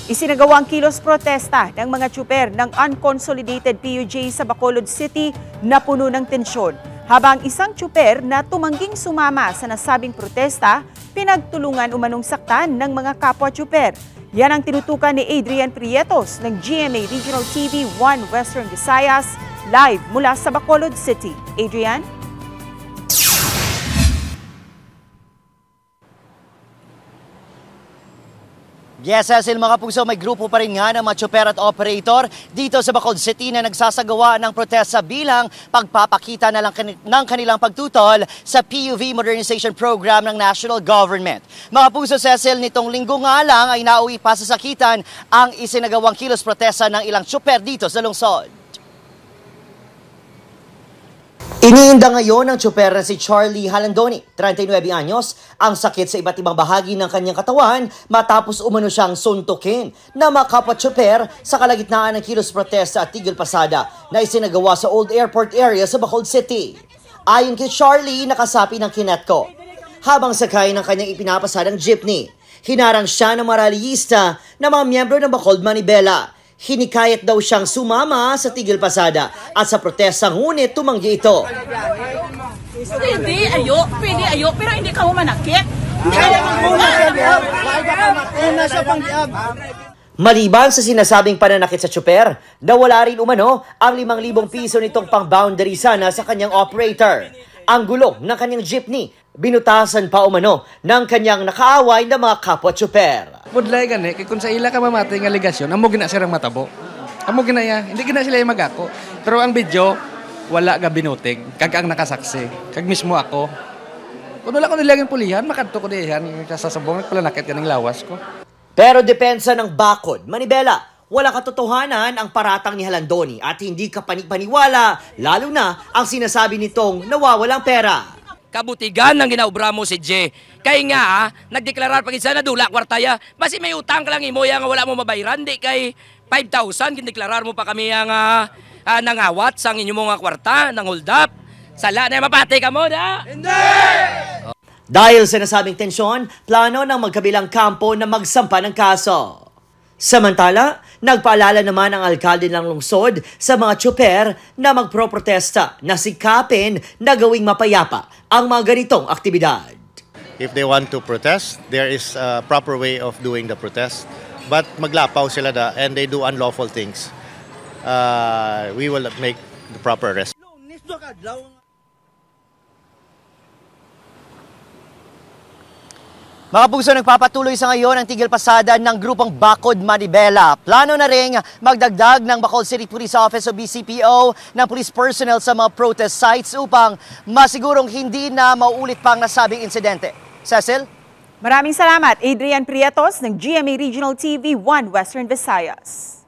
Isinagawa ang kilos protesta ng mga tsuper ng unconsolidated PUJ sa Bacolod City na puno ng tensyon. Habang isang tsuper na tumangging sumama sa nasabing protesta, pinagtulungan umanong saktan ng mga kapwa tsuper. Yan ang tinutukan ni Adrian Prietos ng GMA Regional TV 1 Western Visayas, live mula sa Bacolod City. Adrian? Yes, Cecil, mga puso, may grupo pa rin nga ng mga tsuper at operator dito sa Bacolod City na nagsasagawa ng protesta bilang pagpapakita na lang ng kanilang pagtutol sa PUV Modernization Program ng National Government. Mga puso, Cecil, nitong linggo nga lang ay nauwi pa sa sakitan ang isinagawang kilos protesta ng ilang tsuper dito sa lungsod. Iniinda ngayon ng tsuper na si Charlie Halandoni, 39 anyos, ang sakit sa iba't ibang bahagi ng kanyang katawan matapos umano siyang suntukin na mga kapwa-tsuper sa kalagitnaan ng kilos protesta at tigil pasada na isinagawa sa Old Airport area sa Bacolod City. Ayon kay Charlie, nakasapi ng kinetko. Habang sakay ng kanyang ipinapasadang jeepney, hinarang siya ng maraliyista na mga miyembro ng Bacolod Manibela. Hinikayat daw siyang sumama sa tigil pasada at sa protestang ngunit tumanggi ito. Pwede ayo, pero hindi ka mo manakit. Maliban sa sinasabing pananakit sa tsuper, nawala rin umano ang 5,000 piso nitong pang-boundary sana sa kanyang operator. Ang gulong ng kanyang jeepney, binutasan pa umano ng kanyang nakaaway na mga kapwa-tsuper. Budlay gani, kay kung sa ila ka mamatay ng aligasyon, amo gina sirang matabo. Amo gina ya, hindi gina sila yung magako. Pero ang video, wala ga binutig, kag ang nakasaksi, kag mismo ako. Kung wala ko nilagyan pulihan, makadto ko diyan, kasasabong nagpalanakit kaning lawas ko. Pero depensa ng Bacod, Manibela, wala katotohanan ang paratang ni Halandoni at hindi ka panipaniwala, lalo na ang sinasabi nitong nawawalang pera. Kabutigan ng ginaubra mo si J. Kaya nga, nagdeklarar pag isa na dula kwartaya, basi may utang ka lang imo yang wala mo mabayran, di kay 5,000, gindeklarar mo pa kami ang nangawat sa inyo mga kwarta, ng hold up. Sala na mapatay ka mo, na? Hindi! Dahil sa nasabing tensyon, plano ng magkabilang kampo na magsampa ng kaso. Samantala, nagpaalala naman ang alkalde ng lungsod sa mga tsuper na magproprotesta na sikapin na gawing mapayapa ang mga ganitong aktibidad. If they want to protest, there is a proper way of doing the protest. But maglapaw sila and they do unlawful things. We will make the proper arrest. Mga puso, nagpapatuloy sa ngayon ang tigil pasada ng grupong Bacod Manibela. Plano na rin magdagdag ng Bacolod City Police Office o BCPO ng police personnel sa mga protest sites upang masigurong hindi na mauulit pang nasabing insidente. Cecil? Maraming salamat, Adrian Prietos ng GMA Regional TV 1 Western Visayas.